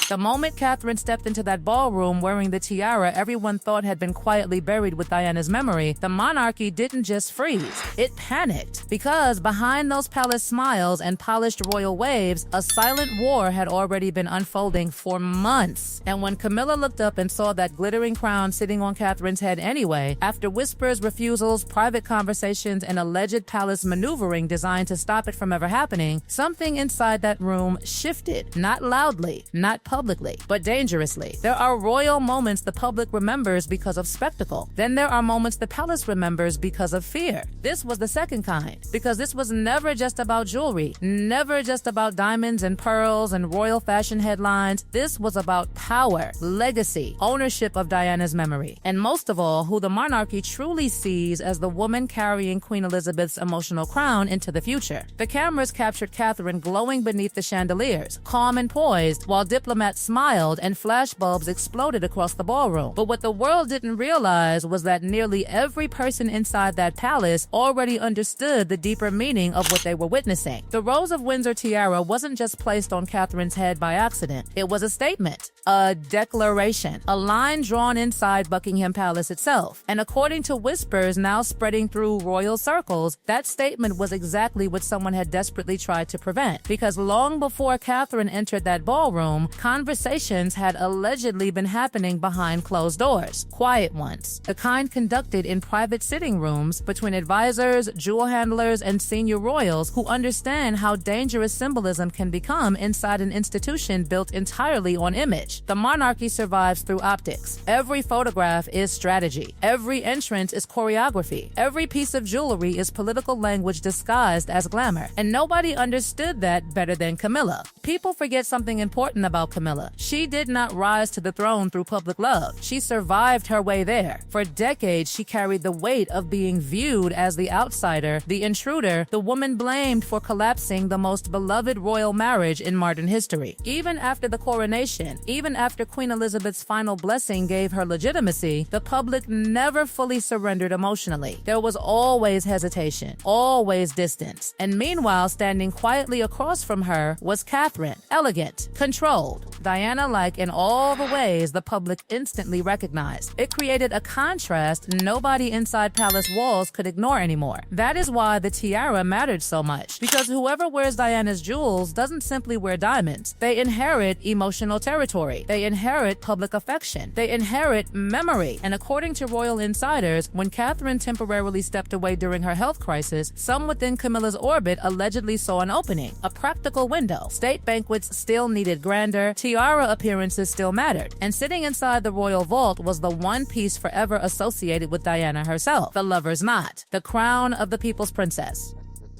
The moment Catherine stepped into that ballroom wearing the tiara everyone thought had been quietly buried with Diana's memory, the monarchy didn't just freeze. It panicked. Because behind those palace smiles and polished royal waves, a silent war had already been unfolding for months. And when Camilla looked up and saw that glittering crown sitting on Catherine's head anyway, after whispers, refusals, private conversations, and alleged palace maneuvering designed to stop it from ever happening, something inside that room shifted. Not loudly, not publicly, but dangerously. There are royal moments the public remembers because of spectacle. Then there are moments the palace remembers because of fear. This was the second kind, because this was never just about jewelry, never just about diamonds and pearls and royal fashion headlines. This was about power, legacy, ownership of Diana's memory, and most of all, who the monarchy truly sees as the woman carrying Queen Elizabeth's emotional crown into the future. The cameras captured Catherine glowing beneath the chandeliers, calm and poised, while diplomats smiled and flashbulbs exploded across the ballroom. But what the world didn't realize was that nearly every person inside that palace already understood the deeper meaning of what they were witnessing. The Rose of Windsor tiara wasn't just placed on Catherine's head by accident. It was a statement, a declaration, a line drawn inside Buckingham Palace itself. And according to whispers now spreading through royal circles, that statement was exactly what someone had desperately tried to prevent. Because long before Catherine entered that ballroom, conversations had allegedly been happening behind closed doors. Quiet ones, the kind conducted in private sitting rooms between advisors, jewel handlers, and senior royals who understand how dangerous symbolism can become inside an institution built entirely on image. The monarchy survives through optics. Every photograph is strategy. Every entrance is choreography. Every piece of jewelry is political language disguised as glamour. And nobody understood that better than Camilla. People forget something important about Camilla. She did not rise to the throne through public love. She survived her way there. For decades, she carried the weight of being viewed as the outsider, the intruder, the woman blamed for collapsing the most beloved royal marriage in modern history. Even after the coronation, even after Queen Elizabeth's final blessing gave her legitimacy, the public never fully surrendered emotionally. There was always hesitation, always distance. And meanwhile, standing quietly across from her was Catherine, elegant, controlled, Diana-like in all the ways the public instantly recognized. It created a contrast nobody inside palace walls could ignore anymore. That is why the tiara mattered so much, because whoever wears Diana's jewels doesn't simply wear diamonds. They inherit emotional territory. They inherit public affection. They inherit memory. And according to royal insiders, when Catherine temporarily stepped away during her health crisis, some within Camilla's orbit allegedly saw an opening, a practical window. State banquets still needed grandeur, tiara appearances still mattered, and sitting inside the royal vault was the one piece forever associated with Diana herself, the lover's knot, the crown of the people's princess.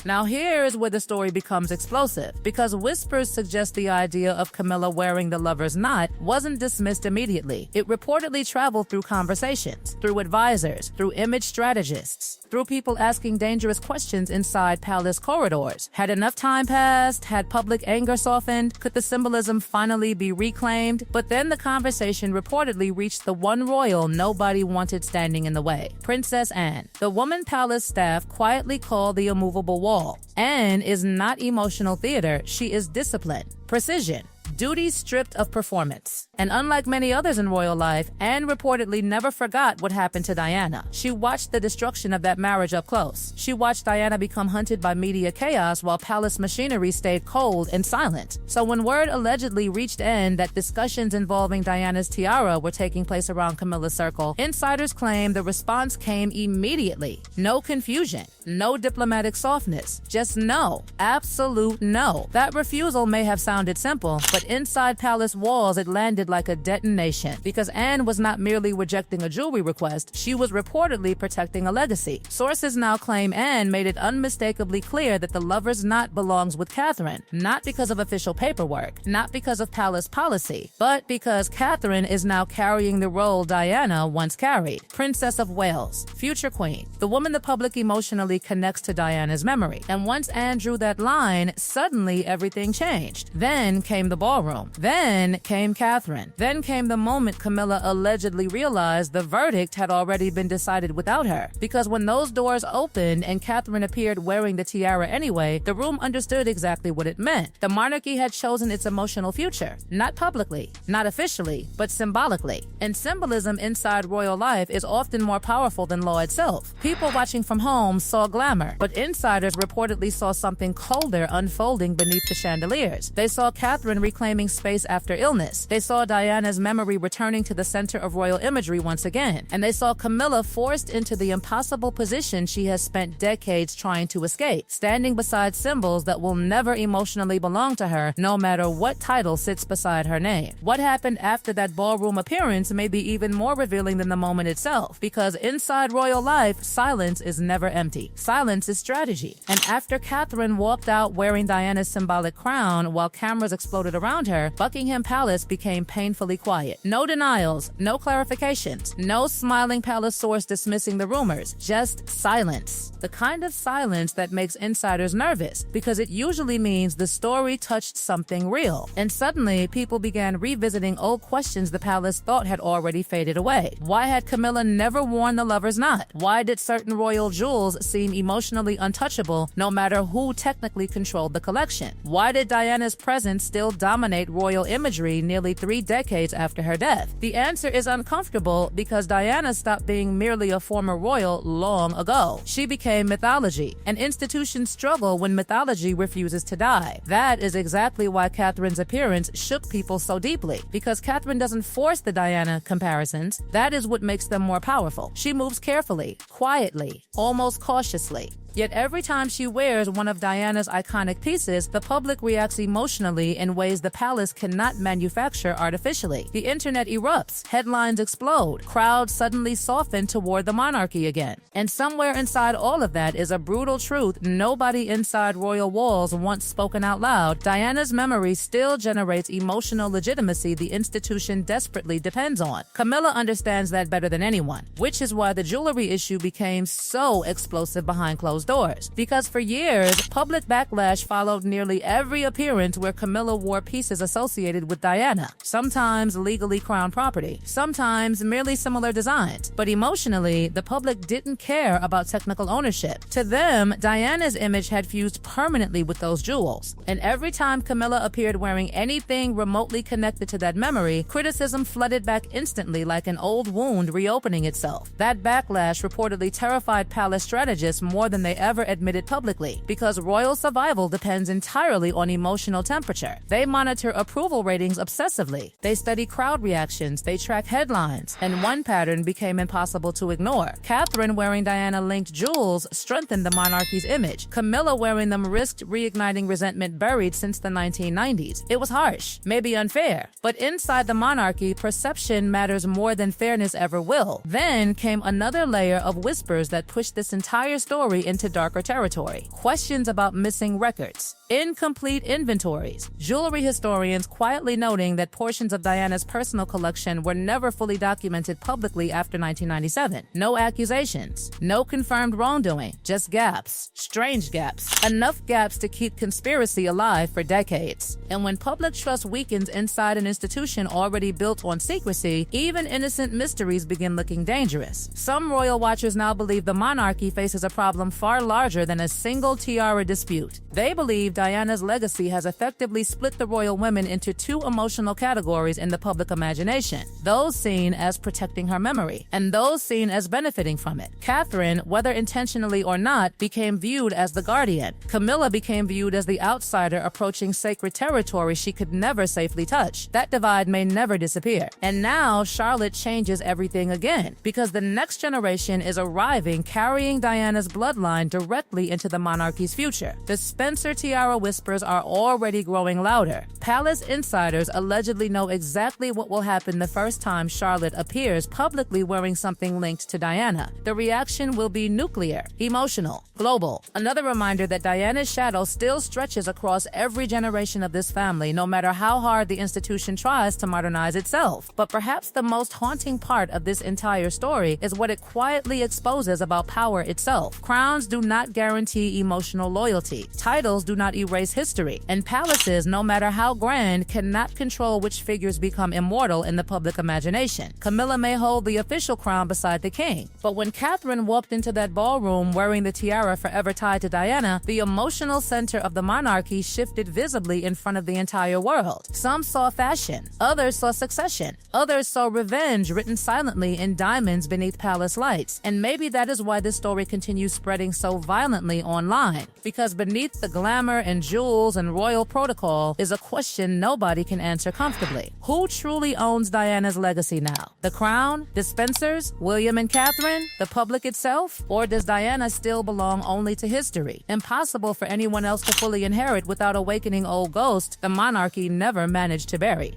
Now here is where the story becomes explosive, because whispers suggest the idea of Camilla wearing the lover's knot wasn't dismissed immediately. It reportedly traveled through conversations, through advisors, through image strategists, through people asking dangerous questions inside palace corridors. Had enough time passed? Had public anger softened? Could the symbolism finally be reclaimed? But then the conversation reportedly reached the one royal nobody wanted standing in the way, Princess Anne. The woman palace staff quietly called the immovable wall. Anne is not emotional theater, she is discipline, precision, duty stripped of performance. And unlike many others in royal life, Anne reportedly never forgot what happened to Diana. She watched the destruction of that marriage up close. She watched Diana become hunted by media chaos while palace machinery stayed cold and silent. So when word allegedly reached Anne that discussions involving Diana's tiara were taking place around Camilla's circle, insiders claim the response came immediately. No confusion, no diplomatic softness, just no, absolute no. That refusal may have sounded simple, but inside palace walls it landed like a detonation, because Anne was not merely rejecting a jewelry request, she was reportedly protecting a legacy. Sources now claim Anne made it unmistakably clear that the lover's knot belongs with Catherine, not because of official paperwork, not because of palace policy, but because Catherine is now carrying the role Diana once carried, Princess of Wales, future queen, the woman the public emotionally connects to Diana's memory. And once Anne drew that line, suddenly everything changed. Then came the ball ballroom. Then came Catherine. Then came the moment Camilla allegedly realized the verdict had already been decided without her. Because when those doors opened and Catherine appeared wearing the tiara anyway, the room understood exactly what it meant. The monarchy had chosen its emotional future. Not publicly, not officially, but symbolically. And symbolism inside royal life is often more powerful than law itself. People watching from home saw glamour, but insiders reportedly saw something colder unfolding beneath the chandeliers. They saw Catherine reclaiming space after illness. They saw Diana's memory returning to the center of royal imagery once again. And they saw Camilla forced into the impossible position she has spent decades trying to escape, standing beside symbols that will never emotionally belong to her, no matter what title sits beside her name. What happened after that ballroom appearance may be even more revealing than the moment itself, because inside royal life, silence is never empty. Silence is strategy. And after Catherine walked out wearing Diana's symbolic crown while cameras exploded around her, Buckingham Palace became painfully quiet. No denials, no clarifications, no smiling palace source dismissing the rumors, just silence. The kind of silence that makes insiders nervous, because it usually means the story touched something real. And suddenly, people began revisiting old questions the palace thought had already faded away. Why had Camilla never worn the lover's knot? Why did certain royal jewels seem emotionally untouchable no matter who technically controlled the collection? Why did Diana's presence still dominate royal imagery nearly 3 decades after her death? The answer is uncomfortable because Diana stopped being merely a former royal long ago. She became mythology. An institution struggle when mythology refuses to die. That is exactly why Catherine's appearance shook people so deeply, because Catherine doesn't force the Diana comparisons. That is what makes them more powerful. She moves carefully, quietly, almost cautiously. Yet every time she wears one of Diana's iconic pieces, the public reacts emotionally in ways the palace cannot manufacture artificially. The internet erupts, headlines explode, crowds suddenly soften toward the monarchy again. And somewhere inside all of that is a brutal truth nobody inside royal walls once spoken out loud. Diana's memory still generates emotional legitimacy the institution desperately depends on. Camilla understands that better than anyone, which is why the jewelry issue became so explosive behind closed doors. Because for years, public backlash followed nearly every appearance where Camilla wore pieces associated with Diana, sometimes legally crown property, sometimes merely similar designs. But emotionally, the public didn't care about technical ownership. To them, Diana's image had fused permanently with those jewels. And every time Camilla appeared wearing anything remotely connected to that memory, criticism flooded back instantly like an old wound reopening itself. That backlash reportedly terrified palace strategists more than they ever admitted publicly, because royal survival depends entirely on emotional temperature. They monitor approval ratings obsessively. They study crowd reactions, they track headlines, and one pattern became impossible to ignore. Catherine wearing Diana-linked jewels strengthened the monarchy's image. Camilla wearing them risked reigniting resentment buried since the 1990s. It was harsh, maybe unfair, but inside the monarchy, perception matters more than fairness ever will. Then came another layer of whispers that pushed this entire story into darker territory. Questions about missing records, incomplete inventories, jewelry historians quietly noting that portions of Diana's personal collection were never fully documented publicly after 1997. No accusations, no confirmed wrongdoing, just gaps, strange gaps, enough gaps to keep conspiracy alive for decades. And when public trust weakens inside an institution already built on secrecy, even innocent mysteries begin looking dangerous. Some royal watchers now believe the monarchy faces a problem far larger than a single tiara dispute. They believe Diana's legacy has effectively split the royal women into 2 emotional categories in the public imagination: those seen as protecting her memory, and those seen as benefiting from it. Catherine, whether intentionally or not, became viewed as the guardian. Camilla became viewed as the outsider approaching sacred territory she could never safely touch. That divide may never disappear. And now Charlotte changes everything again, because the next generation is arriving carrying Diana's bloodline directly into the monarchy's future. The Spencer tiara whispers are already growing louder. Palace insiders allegedly know exactly what will happen the first time Charlotte appears publicly wearing something linked to Diana. The reaction will be nuclear, emotional, global. Another reminder that Diana's shadow still stretches across every generation of this family, no matter how hard the institution tries to modernize itself. But perhaps the most haunting part of this entire story is what it quietly exposes about power itself. Crowns Names do not guarantee emotional loyalty. Titles do not erase history. And palaces, no matter how grand, cannot control which figures become immortal in the public imagination. Camilla may hold the official crown beside the king, but when Catherine walked into that ballroom wearing the tiara forever tied to Diana, the emotional center of the monarchy shifted visibly in front of the entire world. Some saw fashion, others saw succession, others saw revenge written silently in diamonds beneath palace lights. And maybe that is why this story continues spreading so violently online, because beneath the glamour and jewels and royal protocol is a question nobody can answer comfortably. Who truly owns Diana's legacy now? The crown? The Spencers? William and Catherine? The public itself? Or does Diana still belong only to history? Impossible for anyone else to fully inherit without awakening old ghosts the monarchy never managed to bury.